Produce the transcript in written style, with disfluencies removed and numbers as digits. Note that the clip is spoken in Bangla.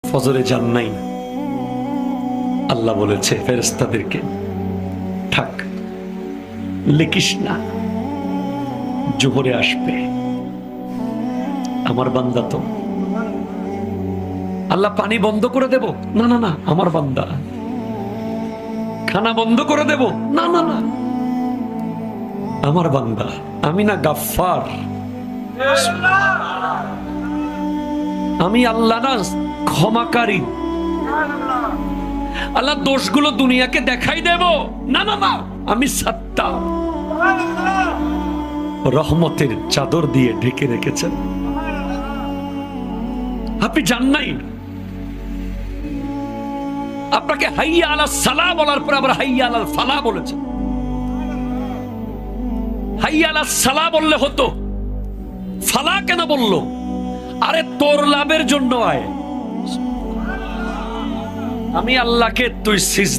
ফজরে যান নাই, আল্লাহ বলেছে ফেরেশতাদেরকে, থাক, লিখিস না, জোহরে আসবে। আমার বান্দা তো। আল্লাহ পানি বন্ধ করে দেব? না না না, আমার বান্দা। খানা বন্ধ করে দেব? না না না, আমার বান্দা। আমি না গাফফার? আমি আল্লাহ না ক্ষমাকারী? আল্লাহ দোষগুলো দুনিয়াকে দেখাই দেব? না না না, আমি সাত্তার। রহমতের চাদর দিয়ে ঢেকে রেখেছেন। আপনি জান নাই? আপনাকে হাইয়া আলাস সালাহ বলার পর আবার হাইয়া আলাল ফালাহ বলেছেন। হাইয়া আলাস সালাহ বললে হতো, ফালাহ কেন বললো? আরে তোর লাভের জন্য আয়। আমি আল্লাহকে তুই সিজদা